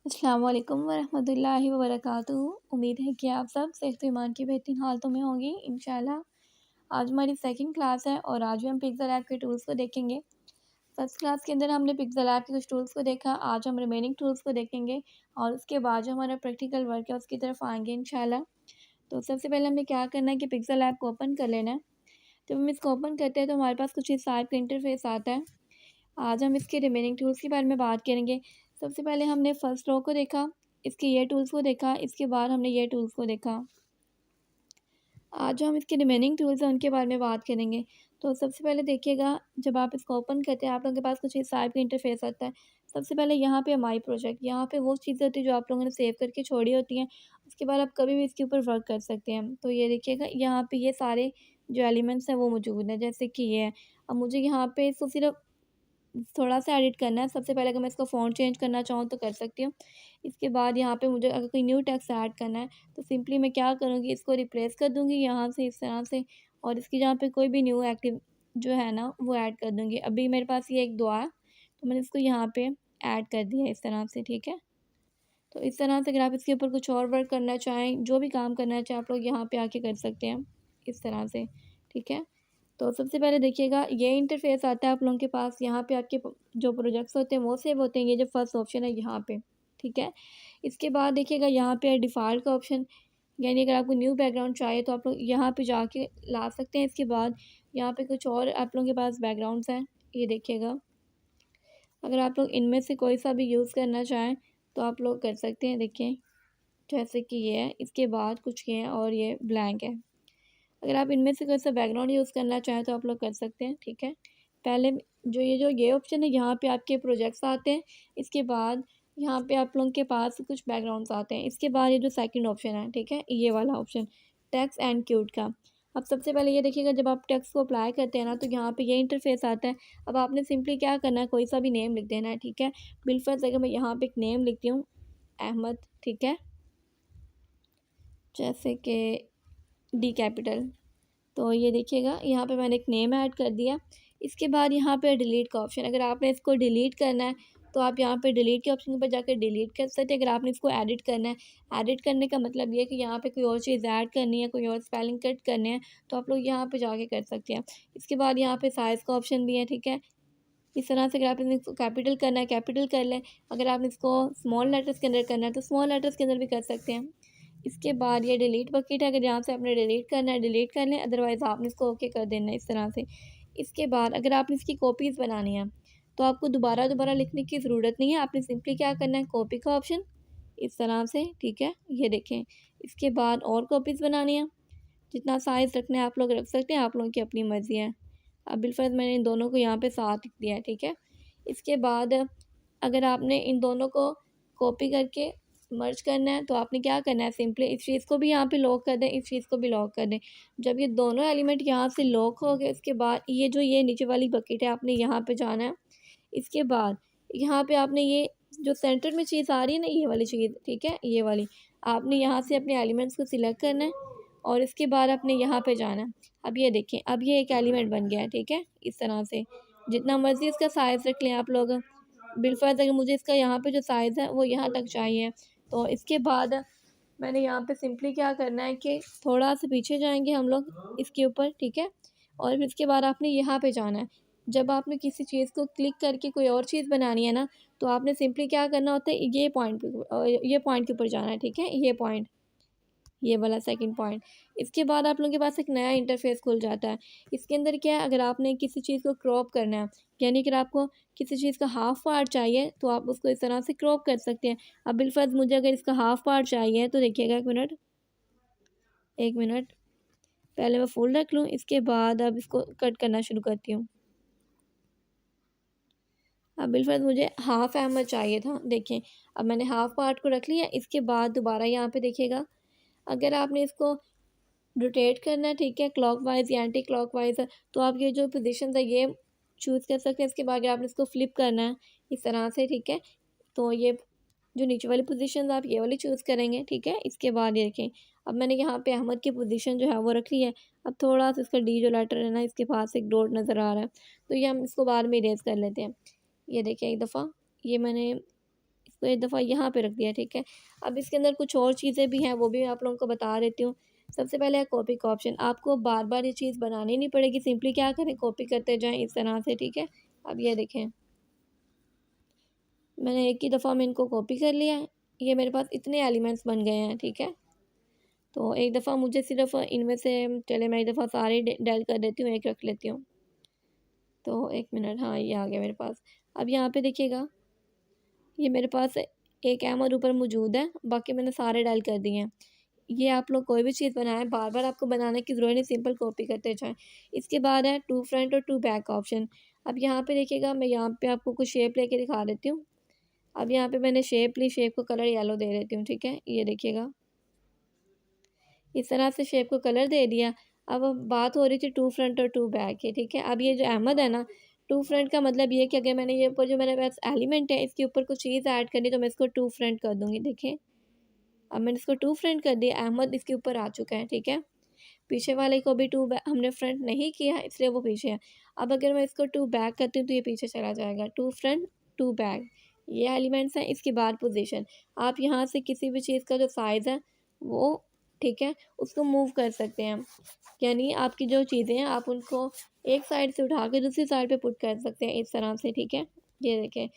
अस्सलाम वालेकुम वरहमतुल्लाहि वबरकातुहू। उम्मीद है कि आप सब सेहत ईमान की बेहतरीन हालतों में होंगी इंशाल्लाह। आज हमारी सेकंड क्लास है और आज भी हम पिक्सल ऐप के टूल्स को देखेंगे। फर्स्ट क्लास के अंदर हमने पिक्सल ऐप के कुछ टूल्स को देखा, आज हम रिमेनिंग टूल्स को देखेंगे और उसके बाद जो हमारा प्रैक्टिकल वर्क है उसकी तरफ आएंगे इंशाल्लाह। तो सबसे पहले हमें क्या करना है कि पिक्सल ऐप को ओपन कर लेना है। जब हम इसको ओपन करते हैं तो हमारे पास कुछ इस टाइप का इंटरफेस आता है। आज हम इसके रिमेनिंग टूल्स के बारे में बात करेंगे। सबसे पहले हमने फर्स्ट रो को देखा, इसके ये टूल्स को देखा, इसके बाद हमने ये टूल्स को देखा। आज जो हम इसके रिमेनिंग टूल्स हैं उनके बारे में बात करेंगे। तो सबसे पहले देखिएगा, जब आप इसको ओपन करते हैं आप लोगों के पास कुछ इस टाइप का इंटरफेस आता है। सबसे पहले यहाँ पे माई प्रोजेक्ट, यहाँ पे वो चीज़ें होती हैं जो आप लोगों ने सेव करके छोड़ी होती हैं। उसके बाद आप कभी भी इसके ऊपर वर्क कर सकते हैं। तो ये देखिएगा, यहाँ पे ये सारे जो एलिमेंट्स हैं वो मौजूद हैं, जैसे कि ये है। अब मुझे यहाँ पे इसको सिर्फ थोड़ा-सा एडिट करना है। सबसे पहले अगर मैं इसका फ़ॉन्ट चेंज करना चाहूँ तो कर सकती हूँ। इसके बाद यहाँ पे मुझे अगर कोई न्यू टेक्स्ट ऐड करना है तो सिंपली मैं क्या करूँगी, इसको रिप्लेस कर दूँगी यहाँ से इस तरह से, और इसकी जहाँ पे कोई भी न्यू एक्टिव जो है ना वो ऐड कर दूँगी। अभी मेरे पास ये एक दुआ है तो मैंने इसको यहाँ पे ऐड कर दिया है इस तरह से, ठीक है। तो इस तरह से अगर आप इसके ऊपर कुछ और वर्क करना चाहें, जो भी काम करना चाहें, आप लोग यहाँ पे आके कर सकते हैं इस तरह से, ठीक है। तो सबसे पहले देखिएगा, ये इंटरफेस आता है आप लोगों के पास। यहाँ पे आपके जो प्रोजेक्ट्स होते हैं वो सेव होते हैं। ये जो फर्स्ट ऑप्शन है यहाँ पे, ठीक है। इसके बाद देखिएगा यहाँ पे है डिफ़ॉल्ट का ऑप्शन, यानी अगर आपको न्यू बैकग्राउंड चाहिए तो आप लोग यहाँ पे जाके ला सकते हैं। इसके बाद यहाँ पे कुछ और आप लोगों के पास बैकग्राउंड्स हैं, ये देखिएगा। अगर आप लोग इनमें से कोई सा भी यूज़ करना चाहें तो आप लोग कर सकते हैं। देखिए, जैसे कि ये है, इसके बाद कुछ ये है और ये ब्लैंक है। अगर आप इनमें से कोई सा बैकग्राउंड यूज़ करना चाहें तो आप लोग कर सकते हैं, ठीक है। पहले जो ये ऑप्शन है यहाँ पे आपके प्रोजेक्ट्स आते हैं। इसके बाद यहाँ पे आप लोगों के पास कुछ बैकग्राउंड्स आते हैं। इसके बाद ये जो सेकंड ऑप्शन है, ठीक है, ये वाला ऑप्शन टेक्स्ट एंड क्यूट का। अब सबसे पहले ये देखिएगा, जब आप टेक्स्ट को अप्लाई करते हैं ना तो यहाँ पे ये इंटरफेस आता है। अब आपने सिंपली क्या करना है, कोई सा भी नेम लिख देना है, ठीक है। बिलफर्ज अगर मैं यहाँ पे एक नेम लिखती हूँ, अहमद, ठीक है, जैसे कि डी कैपिटल। तो ये देखिएगा, यहाँ पे मैंने एक नेम ऐड कर दिया। इसके बाद यहाँ पे डिलीट का ऑप्शन, अगर आपने इसको डिलीट करना है तो आप यहाँ पे डिलीट के ऑप्शन पर जाकर डिलीट कर सकते हैं। अगर आपने इसको एडिट करना है, एडिट करने का मतलब ये है कि यहाँ पे कोई और चीज़ ऐड करनी है, कोई और स्पेलिंग कट करने हैं, तो आप लोग यहाँ पे जाके कर सकते हैं। इसके बाद यहाँ पे साइज़ का ऑप्शन भी है, ठीक है। इस तरह से अगर आपने इसको कैपिटल करना है कैपिटल कर लें, अगर आपने इसको स्मॉल लेटर्स के अंदर करना है तो स्मॉल लेटर्स के अंदर भी कर सकते हैं। इसके बाद ये डिलीट बकेट है, अगर यहाँ से आपने डिलीट करना है डिलीट कर लें, अदरवाइज़ आपने इसको ओके कर देना है इस तरह से। इसके बाद अगर आपने इसकी कॉपीज़ बनानी है तो आपको दोबारा दोबारा लिखने की ज़रूरत नहीं है। आपने सिंपली क्या करना है, कॉपी का ऑप्शन इस तरह से, ठीक है, ये देखें। इसके बाद और कॉपीज़ बनानी है, जितना साइज़ रखना है आप लोग रख सकते हैं, आप लोगों की अपनी मर्ज़ी है। अब बिलफ़र्ज़ मैंने इन दोनों को यहाँ पे साथ लिख दिया है, ठीक है। इसके बाद अगर आपने इन दोनों को कॉपी करके मर्ज करना है तो आपने क्या करना है, सिंपली इस चीज़ को भी यहाँ पे लॉक कर दें, इस चीज़ को भी लॉक कर दें। जब ये दोनों एलिमेंट यहाँ से लॉक हो गए उसके बाद ये नीचे वाली बकेट है, आपने यहाँ पे जाना है। इसके बाद यहाँ पे आपने ये जो सेंटर में चीज़ आ रही है ना, ये वाली चीज़, ठीक है, ये वाली, आपने यहाँ से अपने एलिमेंट्स को सिलेक्ट करना है और इसके बाद आपने यहाँ पे जाना है। अब ये देखें, अब ये एक एलिमेंट बन गया है, ठीक है, इस तरह से। जितना मर्ज़ी इसका साइज़ रख लें आप लोग। बिलफ़र्ज़ अगर मुझे इसका यहाँ पे जो साइज़ है वो यहाँ तक चाहिए, तो इसके बाद मैंने यहाँ पे सिंपली क्या करना है कि थोड़ा सा पीछे जाएंगे हम लोग इसके ऊपर, ठीक है। और फिर इसके बाद आपने यहाँ पे जाना है। जब आपने किसी चीज़ को क्लिक करके कोई और चीज़ बनानी है ना तो आपने सिंपली क्या करना होता है, ये पॉइंट के ऊपर जाना है, ठीक है, ये पॉइंट, ये वाला सेकंड पॉइंट। इसके बाद आप लोगों के पास एक नया इंटरफेस खुल जाता है। इसके अंदर क्या है, अगर आपने किसी चीज़ को क्रॉप करना है, यानी कि आपको किसी चीज़ का हाफ़ पार्ट चाहिए तो आप उसको इस तरह से क्रॉप कर सकते हैं। अब बिलफ़र्ज़ मुझे अगर इसका हाफ़ पार्ट चाहिए तो देखिएगा, एक मिनट, पहले मैं फुल रख लूँ, इसके बाद अब इसको कट करना शुरू करती हूँ। अब बिलफ़र्ज़ मुझे हाफ़ अहमद चाहिए था, देखें अब मैंने हाफ़ पार्ट को रख लिया। इसके बाद दोबारा यहाँ पे देखिएगा, अगर आपने इसको रोटेट करना है, ठीक है, क्लॉकवाइज़ या एंटी क्लॉकवाइज़, तो आप ये जो पोजीशंस है ये चूज़ कर सकते हैं। इसके बाद आपने इसको फ्लिप करना है इस तरह से, ठीक है। तो ये जो नीचे वाली पोजीशंस आप ये वाली चूज़ करेंगे, ठीक है। इसके बाद ये देखें, अब मैंने यहाँ पे अहमद की पोजीशन जो है वो रख ली है। अब थोड़ा सा इसका डी जो लेटर है ना, इसके पास एक डॉट नज़र आ रहा है, तो ये हम इसको बाद में इरेज़ कर लेते हैं। ये देखें एक दफ़ा, ये मैंने इस इसको एक दफ़ा यहाँ पे रख दिया, ठीक है। अब इसके अंदर कुछ और चीज़ें भी हैं, वो भी मैं आप लोगों को बता देती हूँ। सबसे पहले है कॉपी का ऑप्शन। आपको बार बार ये चीज़ बनानी नहीं पड़ेगी, सिंपली क्या करें, कॉपी करते जाएँ इस तरह से, ठीक है। अब ये देखें, मैंने एक ही दफ़ा में इनको कॉपी कर लिया है। ये मेरे पास इतने एलिमेंट्स बन गए हैं, ठीक है। तो एक दफ़ा मुझे सिर्फ इनमें से, चले मैं एक दफ़ा सारे डेल कर देती हूँ, एक रख लेती हूँ। तो एक मिनट, हाँ ये आ गया मेरे पास। अब यहाँ पे देखिएगा, ये मेरे पास एक अहमद ऊपर मौजूद है, बाकी मैंने सारे डायल कर दिए हैं। ये आप लोग कोई भी चीज़ बनाएं, बार बार आपको बनाने की ज़रूरत नहीं, सिंपल कॉपी करते जाएं। इसके बाद है टू फ्रंट और टू बैक का ऑप्शन। अब यहाँ पे देखिएगा, मैं यहाँ पे आपको कुछ शेप लेके दिखा देती हूँ। अब यहाँ पे मैंने शेप ली, शेप को कलर येलो दे देती हूँ, ठीक है। ये देखिएगा, इस तरह से शेप को कलर दे दिया। अब बात हो रही थी टू फ्रंट और टू बैक की, ठीक है। अब ये जो अहमद है ना, टू फ्रंट का मतलब ये कि अगर मैंने ये ऊपर जो मेरे पास एलिमेंट है, इसके ऊपर कुछ चीज़ ऐड करनी, तो मैं इसको टू फ्रंट कर दूँगी, देखें। अब मैंने इसको टू फ्रंट कर दिया, अहमद इसके ऊपर आ चुका है, ठीक है। पीछे वाले को भी हमने फ्रंट नहीं किया, इसलिए वो पीछे है। अब अगर मैं इसको टू बैक करती हूँ, तो ये पीछे चला जाएगा। टू फ्रंट टू बैक, ये एलिमेंट्स हैं। इसके बाद पोजीशन, आप यहाँ से किसी भी चीज़ का जो साइज़ है वो, ठीक है, उसको मूव कर सकते हैं। यानी आपकी जो चीज़ें हैं, आप उनको एक साइड से उठा के दूसरी साइड पे पुट कर सकते हैं, इस तरह से, ठीक है। ये देखें,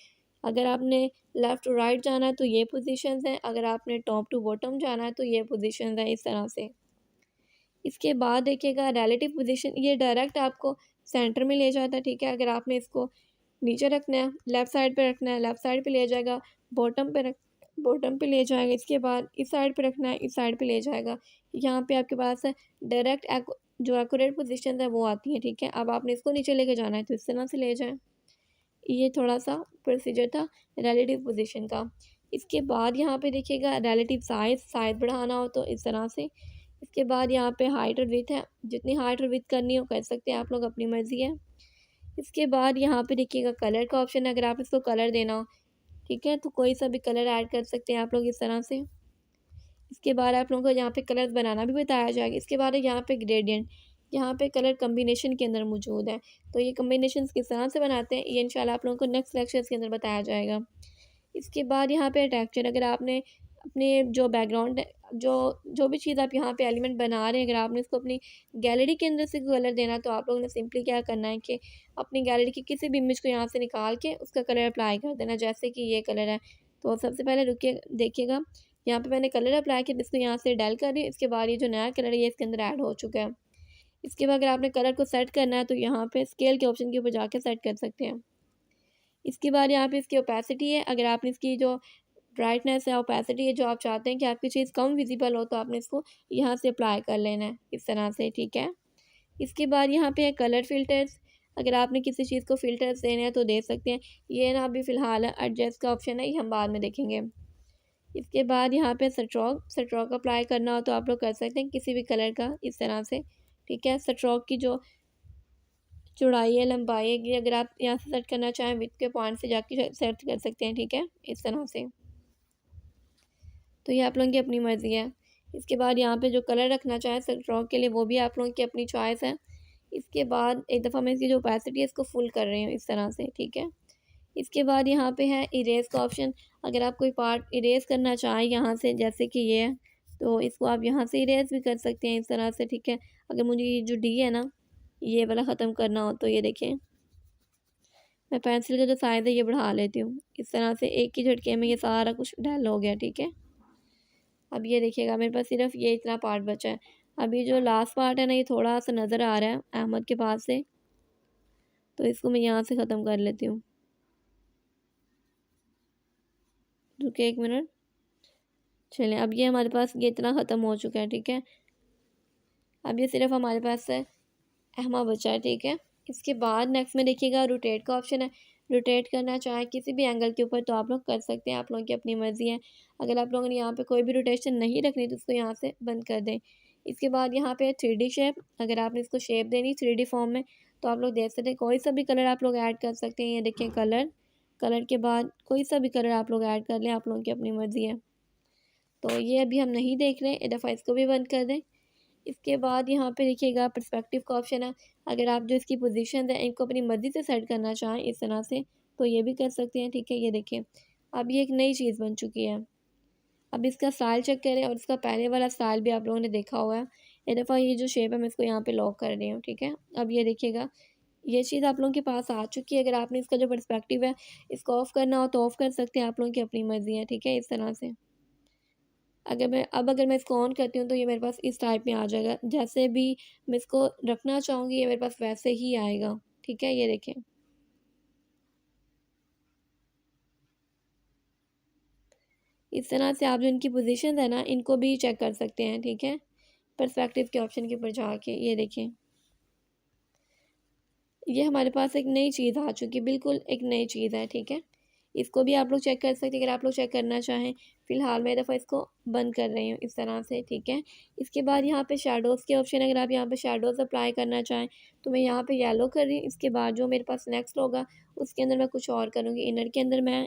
अगर आपने लेफ़्ट टू राइट जाना है तो ये पोजीशंस हैं, अगर आपने टॉप टू बॉटम जाना है तो ये पोजीशंस हैं, इस तरह से। इसके बाद देखिएगा रिलेटिव पोजीशन, ये डायरेक्ट आपको सेंटर में ले जाता है, ठीक है। अगर आपने इसको नीचे रखना है, लेफ़्ट साइड पे रखना है, लेफ़्ट साइड पे ले जाएगा। बॉटम पे रख बॉटम पे ले जाएगा। इसके बाद इस साइड पे रखना है, इस साइड पे ले जाएगा। यहाँ पे आपके पास है डायरेक्ट जो एक्यूरेट पोजीशन है वो आती है, ठीक है। अब आपने इसको नीचे लेके जाना है तो इस तरह से ले जाएं। ये थोड़ा सा प्रोसीजर था रिलेटिव पोजीशन का। इसके बाद यहाँ पे देखिएगा रिलेटिव साइज़ बढ़ाना हो तो इस तरह से। इसके बाद यहाँ पे हाइट और विड्थ है, जितनी हाइट और विड्थ करनी हो कर सकते हैं आप लोग, अपनी मर्ज़ी है। इसके बाद यहाँ पे देखिएगा कलर का ऑप्शन है, अगर आप इसको कलर देना हो, ठीक है, तो कोई सा भी कलर ऐड कर सकते हैं आप लोग, इस तरह से। इसके बाद आप लोगों को यहाँ पे कलर्स बनाना भी बताया जाएगा। इसके बाद है यहाँ पे ग्रेडियंट, यहाँ पे कलर कम्बिनेशन के अंदर मौजूद है। तो ये कम्बिनेशन किस तरह से बनाते हैं, ये इंशाल्लाह आप लोगों को नेक्स्ट लेक्चर्स के अंदर बताया जाएगा। इसके बाद यहाँ पे टेक्सचर, अगर आपने अपने जो बैकग्राउंड, जो जो भी चीज़ आप यहाँ पे एलिमेंट बना रहे हैं, अगर आपने इसको अपनी गैलरी के अंदर से कलर देना, तो आप लोगों ने सिंपली क्या करना है कि अपनी गैलरी की किसी भी इमेज को यहाँ से निकाल के उसका कलर अप्लाई कर देना, जैसे कि ये कलर है। तो सबसे पहले रुकिए, देखिएगा, यहाँ पे मैंने कलर अप्लाई किया, इसको यहाँ से डल कर दी। इसके बाद ये जो नया कलर है ये इसके अंदर ऐड हो चुका है। इसके बाद अगर आपने कलर को सेट करना है तो यहाँ पे स्केल के ऑप्शन के ऊपर जाके सेट कर सकते हैं। इसके बाद यहाँ पे इसकी ओपेसिटी है, अगर आपने इसकी जो ब्राइटनेस है, ओपेसिटी है, जो आप चाहते हैं कि आपकी चीज़ कम विजिबल हो, तो आपने इसको यहाँ से अप्लाई कर लेना है, इस तरह से, ठीक है। इसके बाद यहाँ पे है कलर फ़िल्टर्स, अगर आपने किसी चीज़ को फ़िल्टर्स देने हैं तो दे सकते हैं। ये ना अभी फ़िलहाल एडजस्ट का ऑप्शन है, ये हम बाद में देखेंगे। इसके बाद यहाँ पे स्ट्रोक अप्लाई करना हो तो आप लोग कर सकते हैं किसी भी कलर का, इस तरह से, ठीक है। स्ट्रोक की जो चौड़ाई है, लंबाई है, ये अगर आप यहाँ से सेट करना चाहें, विड्थ के पॉइंट से जाके सेट कर सकते हैं, ठीक है, इस तरह से। तो ये आप लोगों की अपनी मर्ज़ी है। इसके बाद यहाँ पे जो कलर रखना चाहें स्ट्रोक के लिए, वो भी आप लोगों की अपनी चॉइस है। इसके बाद एक दफ़ा मैं इसकी जो ओपेसिटी है इसको फुल कर रही हूँ, इस तरह से, ठीक है। इसके बाद यहाँ पे है इरेज़ का ऑप्शन, अगर आप कोई पार्ट इरेज़ करना चाहें यहाँ से, जैसे कि ये है, तो इसको आप यहाँ से इरेज़ भी कर सकते हैं, इस तरह से, ठीक है। अगर मुझे ये जो डी है ना, ये वाला ख़त्म करना हो तो ये देखें, मैं पेंसिल का जो साइज़ है ये बढ़ा लेती हूँ, इस तरह से एक ही झटके में ये सारा कुछ डल हो गया, ठीक है। अब ये देखिएगा, मेरे पास सिर्फ ये इतना पार्ट बचा है। अब ये जो लास्ट पार्ट है ना, ये थोड़ा सा नज़र आ रहा है अहमद के पास से, तो इसको मैं यहाँ से ख़त्म कर लेती हूँ। रुकिए एक मिनट, चलें, अब ये हमारे पास ये इतना ख़त्म हो चुका है, ठीक है। अब ये सिर्फ हमारे पास है अहमद बचा है, ठीक है। इसके बाद नेक्स्ट में देखिएगा रोटेट का ऑप्शन है, रोटेट करना चाहे किसी भी एंगल के ऊपर तो आप लोग कर सकते हैं, आप लोगों की अपनी मर्ज़ी है। अगर आप लोगों ने यहाँ पे कोई भी रोटेशन नहीं रखनी तो उसको यहाँ से बंद कर दें। इसके बाद यहाँ पे 3D शेप, अगर आपने इसको शेप देनी 3D फॉर्म में, तो आप लोग देख सकते हैं, कोई सा भी कलर आप लोग ऐड कर सकते हैं। ये देखें कलर, कलर के बाद कोई सा भी कलर आप लोग ऐड कर लें, आप लोगों की अपनी मर्ज़ी है। तो ये अभी हम नहीं देख रहे हैं, एक दफ़ा इसको भी बंद कर दें। इसके बाद यहाँ पे देखिएगा पर्सपेक्टिव का ऑप्शन है, अगर आप जो इसकी पोजीशन है इनको अपनी मर्ज़ी से सेट करना चाहें, इस तरह से, तो ये भी कर सकते हैं, ठीक है। ये देखें, अब ये एक नई चीज़ बन चुकी है। अब इसका स्टाइल चेक करें और इसका पहले वाला स्टाइल भी आप लोगों ने देखा हुआ है। एक दफ़ा ये जो शेप है मैं इसको यहाँ पे लॉक कर रही हूँ, ठीक है। अब ये देखिएगा, ये चीज़ आप लोगों के पास आ चुकी है। अगर आपने इसका जो पर्सपेक्टिव है इसको ऑफ़ करना हो तो ऑफ़ कर सकते हैं, आप लोगों की अपनी मर्ज़ी है, ठीक है, इस तरह से। अगर मैं इसको ऑन करती हूँ तो ये मेरे पास इस टाइप में आ जाएगा। जैसे भी मैं इसको रखना चाहूँगी ये मेरे पास वैसे ही आएगा, ठीक है, ये देखें। इस तरह से आप जो इनकी पोजीशन है ना इनको भी चेक कर सकते हैं, ठीक है, पर्सपेक्टिव के ऑप्शन के ऊपर जाके। ये देखें, ये हमारे पास एक नई चीज़ आ चुकी है, बिल्कुल एक नई चीज़ है, ठीक है। इसको भी आप लोग चेक कर सकते हैं अगर आप लोग चेक करना चाहें। फ़िलहाल मैं दफ़ा इसको बंद कर रही हूँ इस तरह से, ठीक है। इसके बाद यहाँ पे शैडोज़ के ऑप्शन है, अगर आप यहाँ पे शैडोज़ अप्लाई करना चाहें तो मैं यहाँ पे येलो कर रही हूँ। इसके बाद जो मेरे पास नेक्स्ट होगा उसके अंदर मैं कुछ और करूँगी। इनर के अंदर मैं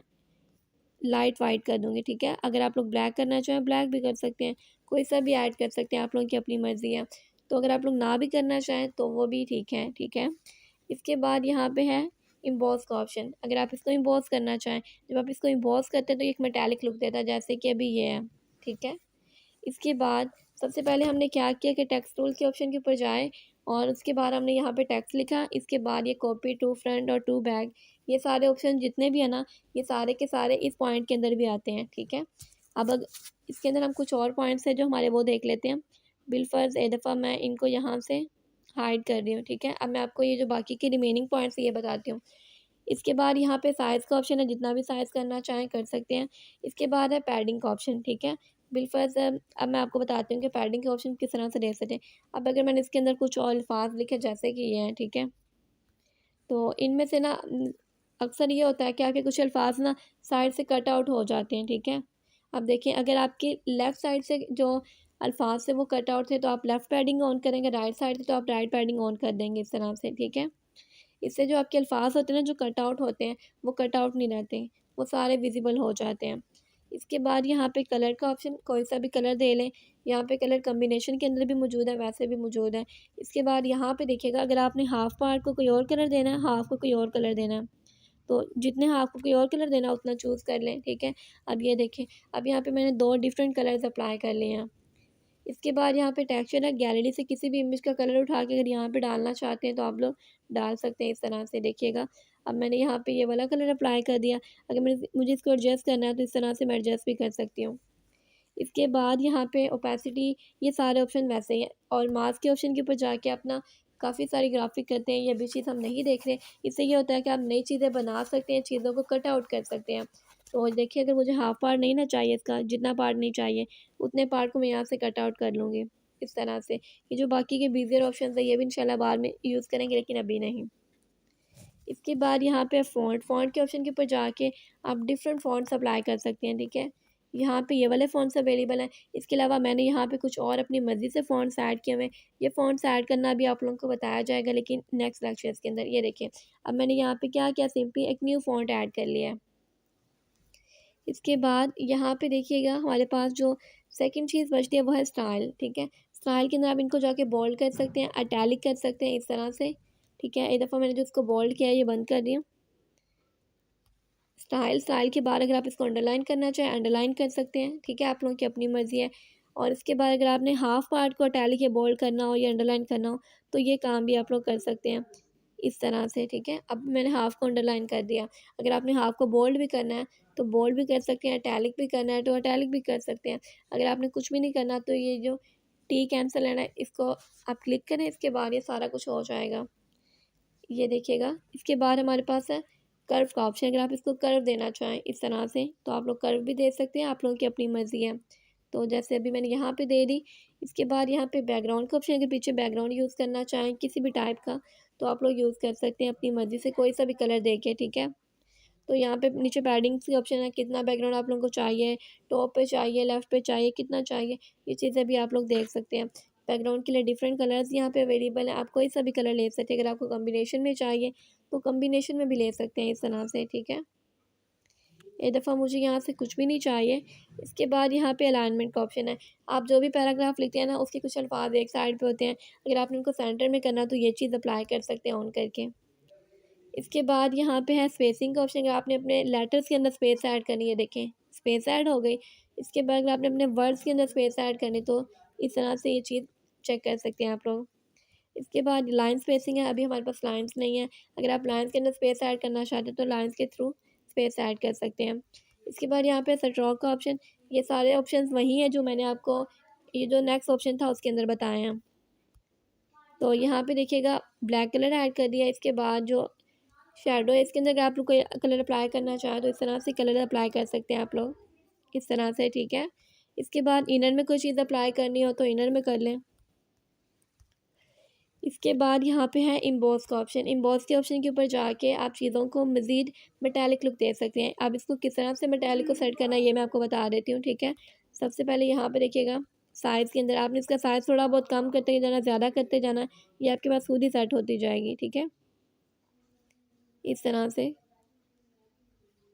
लाइट वाइट कर दूँगी, ठीक है। अगर आप लोग ब्लैक करना चाहें ब्लैक भी कर सकते हैं, कोई सा भी ऐड कर सकते हैं, आप लोगों की अपनी मर्ज़ी है। तो अगर आप लोग ना भी करना चाहें तो वो भी ठीक है, ठीक है। इसके बाद यहाँ पे है इम्बॉस का ऑप्शन। अगर आप इसको इम्बॉस करना चाहें, जब आप इसको इम्बॉस करते हैं तो ये एक मेटालिक लुक देता है, जैसे कि अभी ये है, ठीक है। इसके बाद सबसे पहले हमने क्या किया कि टेक्स्ट टूल के ऑप्शन के ऊपर जाए और उसके बाद हमने यहाँ पे टेक्स्ट लिखा। इसके बाद ये कॉपी टू फ्रंट और टू बैक, ये सारे ऑप्शन जितने भी है ना ये सारे के सारे इस पॉइंट के अंदर भी आते हैं, ठीक है। अब इसके अंदर हम कुछ और पॉइंट्स हैं जो हमारे वो देख लेते हैं। बिलफर्ज एक दफ़ा मैं इनको यहाँ से हाइड कर रही हूँ, ठीक है। अब मैं आपको ये जो बाकी के रिमेनिंग पॉइंट्स ये बताती हूँ। इसके बाद यहाँ पे साइज़ का ऑप्शन है, जितना भी साइज़ करना चाहें कर सकते हैं। इसके बाद है पैडिंग का ऑप्शन, ठीक है। बिलफ़र्ज़ अब मैं आपको बताती हूँ कि पैडिंग के ऑप्शन किस तरह से दे सकते हैं। अब अगर मैंने इसके अंदर कुछ और अल्फ़ाज़ लिखे जैसे कि ये हैं, ठीक है। तो इनमें से ना अक्सर ये होता है कि आपके कुछ अल्फ़ाज़ ना साइड से कट आउट हो जाते हैं, ठीक है। अब देखिए, अगर आपकी लेफ़्ट साइड से जो अल्फ़ाज़ थे वो कट आउट थे तो आप लेफ़्ट पैडिंग ऑन करेंगे, राइट साइड से तो आप राइट पैडिंग ऑन कर देंगे इस तरह से, ठीक है। इससे जो आपके अल्फ़ाज़ होते हैं ना जो कट आउट होते हैं वो कट आउट नहीं रहते, वो सारे विज़िबल हो जाते हैं। इसके बाद यहाँ पे कलर का ऑप्शन, कोई सा भी कलर दे लें। यहाँ पे कलर कॉम्बिनेशन के अंदर भी मौजूद है, वैसे भी मौजूद है। इसके बाद यहाँ पे देखिएगा, अगर आपने हाफ़ पार्ट को कोई और कलर देना है, हाफ़ को कोई और कलर देना है, तो जितने हाफ़ को कोई और कलर देना है उतना चूज़ कर लें, ठीक है। अब ये देखें, अब यहाँ पे मैंने 2 डिफरेंट कलर्स अप्लाई कर लिए हैं। इसके बाद यहाँ पे टेक्सचर है, गैलरी से किसी भी इमेज का कलर उठा के अगर यहाँ पे डालना चाहते हैं तो आप लोग डाल सकते हैं इस तरह से, देखिएगा। अब मैंने यहाँ पे ये वाला कलर अप्लाई कर दिया। अगर मुझे इसको एडजस्ट करना है तो इस तरह से मैं एडजस्ट भी कर सकती हूँ। इसके बाद यहाँ पे ओपेसिटी, ये सारे ऑप्शन वैसे ही हैं और मास्क के ऑप्शन के ऊपर जाके अपना काफ़ी सारी ग्राफिक करते हैं, ये भी चीज़ हम नहीं देख रहे। इससे ये होता है कि आप नई चीज़ें बना सकते हैं, चीज़ों को कट आउट कर सकते हैं। तो देखिए, अगर मुझे हाफ़ पार्ट नहीं ना चाहिए, इसका जितना पार्ट नहीं चाहिए उतने पार्ट को मैं यहाँ से कट आउट कर लूँगी इस तरह से। ये जो बाकी के बीजियर ऑप्शन है ये भी इंशाल्लाह बाद में यूज़ करेंगे, लेकिन अभी नहीं। इसके बाद यहाँ पे फ़ॉन्ट के ऑप्शन के ऊपर जाके आप डिफरेंट फ़ॉन्ट्स अप्लाई कर सकते हैं, ठीक है। यहाँ पे ये वाले फ़ॉन्ट्स अवेलेबल हैं। इसके अलावा मैंने यहाँ पे कुछ और अपनी मर्ज़ी से फ़ॉन्ट्स ऐड किए हुए हैं। ये फ़ॉन्ट्स ऐड करना भी आप लोगों को बताया जाएगा, लेकिन नेक्स्ट लेक्चर्स के अंदर। ये देखिए, अब मैंने यहाँ पे क्या किया, सिंपली एक न्यू फ़ॉन्ट ऐड कर लिया है। इसके बाद यहाँ पे देखिएगा, हमारे पास जो सेकंड चीज़ बचती है वो है स्टाइल, ठीक है। स्टाइल के अंदर आप इनको जाके बोल्ड कर सकते हैं, इटैलिक कर सकते हैं इस तरह से, ठीक है। एक दफ़ा मैंने जो इसको बोल्ड किया है ये बंद कर दिया। स्टाइल के बाद अगर आप इसको अंडरलाइन करना चाहें अंडरलाइन कर सकते हैं, ठीक है, आप लोगों की अपनी मर्ज़ी है। और इसके बाद अगर आपने हाफ़ पार्ट को इटैलिक या बोल्ड करना हो या अंडरलाइन करना हो तो ये काम भी आप लोग कर सकते हैं इस तरह से, ठीक है। अब मैंने हाफ़ को अंडरलाइन कर दिया। अगर आपने हाफ़ को बोल्ड भी करना है तो बोल्ड भी कर सकते हैं, इटैलिक भी करना है तो इटैलिक भी कर सकते हैं। अगर आपने कुछ भी नहीं करना तो ये जो टी कैंसल है ना इसको आप क्लिक करें, इसके बाद ये सारा कुछ हो जाएगा। ये देखिएगा, इसके बाद हमारे पास है कर्व का ऑप्शन। अगर आप इसको कर्व देना चाहें इस तरह से तो आप लोग कर्व भी दे सकते हैं, आप लोगों की अपनी मर्ज़ी है। तो जैसे अभी मैंने यहाँ पे दे दी। इसके बाद यहाँ पे बैकग्राउंड का ऑप्शन, अगर पीछे बैकग्राउंड यूज़ करना चाहें किसी भी टाइप का तो आप लोग यूज़ कर सकते हैं अपनी मर्ज़ी से, कोई सा भी कलर दे के, ठीक है। तो यहाँ पे नीचे पैडिंग्स की ऑप्शन है, कितना बैकग्राउंड आप लोगों को चाहिए, टॉप पे चाहिए, लेफ़्ट पे चाहिए, कितना चाहिए, ये चीज़ें भी आप लोग देख सकते हैं। बैकग्राउंड के लिए डिफरेंट कलर्स यहाँ पे अवेलेबल हैं, आप कोई सा भी कलर ले सकते हैं। अगर आपको कॉम्बिनेशन में चाहिए तो कॉम्बिनेशन में भी ले सकते हैं इस तरह से, ठीक है। एक दफ़ा मुझे यहाँ से कुछ भी नहीं चाहिए। इसके बाद यहाँ पे अलाइनमेंट का ऑप्शन है। आप जो भी पैराग्राफ लिखते हैं ना उसके कुछ अल्फाज एक साइड पे होते हैं, अगर आपने उनको सेंटर में करना तो ये चीज़ अप्लाई कर सकते हैं ऑन करके। इसके बाद यहाँ पे है स्पेसिंग का ऑप्शन। अगर आपने अपने लेटर्स के अंदर स्पेस ऐड करनी है, देखें स्पेस ऐड हो गई। इसके बाद अगर आपने अपने वर्ड्स के अंदर स्पेस ऐड करनी, तो इस तरह से ये चीज़ चेक कर सकते हैं आप लोग। इसके बाद लाइन स्पेसिंग है, अभी हमारे पास लाइंस नहीं है। अगर आप लाइंस के अंदर स्पेस ऐड करना चाहते हैं तो लाइंस के थ्रू स्पेस ऐड कर सकते हैं। इसके बाद यहाँ पे स्ट्रोक का ऑप्शन। ये सारे ऑप्शंस वही हैं जो मैंने आपको ये जो नेक्स्ट ऑप्शन था उसके अंदर बताए हैं। तो यहाँ पे देखिएगा ब्लैक कलर ऐड कर दिया। इसके बाद जो शेडो है इसके अंदर अगर आप लोग कोई कलर अप्लाई करना चाहें तो इस तरह से कलर अप्लाई कर सकते हैं आप लोग, इस तरह से, ठीक है। इसके बाद इनर में कोई चीज़ अप्लाई करनी हो तो इनर में कर लें। इसके बाद यहाँ पे है इम्बॉस का ऑप्शन। इम्बॉस के ऑप्शन के ऊपर जाके आप चीज़ों को मज़ीद मेटालिक लुक दे सकते हैं। अब इसको किस तरह से मेटालिक को सेट करना है ये मैं आपको बता देती हूँ, ठीक है। सबसे पहले यहाँ पे देखिएगा साइज़ के अंदर आपने इसका साइज़ थोड़ा बहुत कम करते जाना, ज़्यादा करते जाना, ये आपके पास खुद ही सेट होती जाएगी, ठीक है, इस तरह से।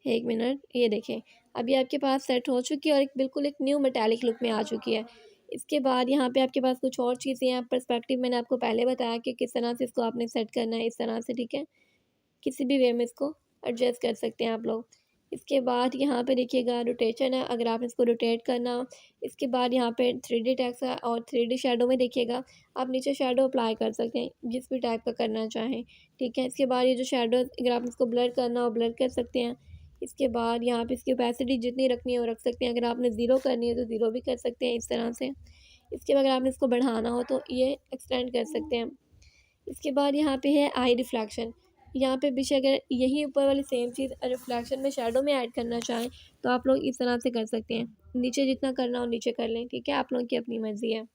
एक मिनट, ये देखें अभी आपके पास सेट हो चुकी है और एक बिल्कुल एक न्यू मेटालिक लुक में आ चुकी है। इसके बाद यहाँ पे आपके पास कुछ और चीज़ें हैं। पर्सपेक्टिव मैंने आपको पहले बताया कि किस तरह से इसको आपने सेट करना है, इस तरह से, ठीक है। किसी भी वे में इसको एडजस्ट कर सकते हैं आप लोग। इसके बाद यहाँ पे देखिएगा रोटेशन है, अगर आप इसको रोटेट करना हो। इसके बाद यहाँ पे 3D टेक्स्ट है और 3D शेडो में देखिएगा आप नीचे शेडो अप्लाई कर सकते हैं जिस भी टाइप का करना चाहें, ठीक है। इसके बाद ये जो शेडो अगर आप इसको ब्लर करना हो ब्लर कर सकते हैं। इसके बाद यहाँ पे इसकी ओपेसिटी जितनी रखनी है वो रख सकते हैं। अगर आपने ज़ीरो करनी है तो ज़ीरो भी कर सकते हैं, इस तरह से। इसके बाद अगर आपने इसको बढ़ाना हो तो ये एक्सटेंड कर सकते हैं। इसके बाद यहाँ पे है आई रिफ्लेक्शन। यहाँ पे बेशक अगर यही ऊपर वाली सेम चीज़ रिफ्लेक्शन में शेडो में ऐड करना चाहें तो आप लोग इस तरह से कर सकते हैं। नीचे जितना करना हो नीचे कर लें, ठीक है, आप लोगों की अपनी मर्ज़ी है।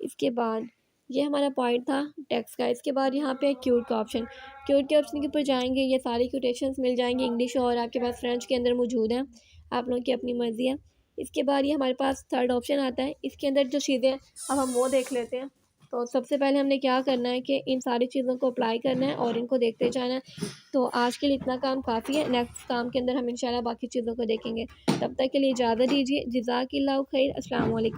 इसके बाद ये हमारा पॉइंट था टेक्स्ट का। इसके बाद यहाँ पे क्यूट का ऑप्शन। क्यूट के ऑप्शन के ऊपर जाएंगे, ये सारी क्यूटेशंस मिल जाएंगी इंग्लिश और आपके पास फ्रेंच के अंदर मौजूद हैं, आप लोगों की अपनी मर्ज़ी है। इसके बाद ये हमारे पास थर्ड ऑप्शन आता है। इसके अंदर जो चीज़ें हैं अब हम वो देख लेते हैं। तो सबसे पहले हमने क्या करना है कि इन सारी चीज़ों को अप्लाई करना है और इनको देखते जाना है। तो आज के लिए इतना काम काफ़ी है। नेक्स्ट काम के अंदर हम इंशाल्लाह बाकी चीज़ों को देखेंगे। तब तक के लिए इजाज़त दीजिए। जज़ाकिल्लाहु खैर। अस्सलाम वालेकुम।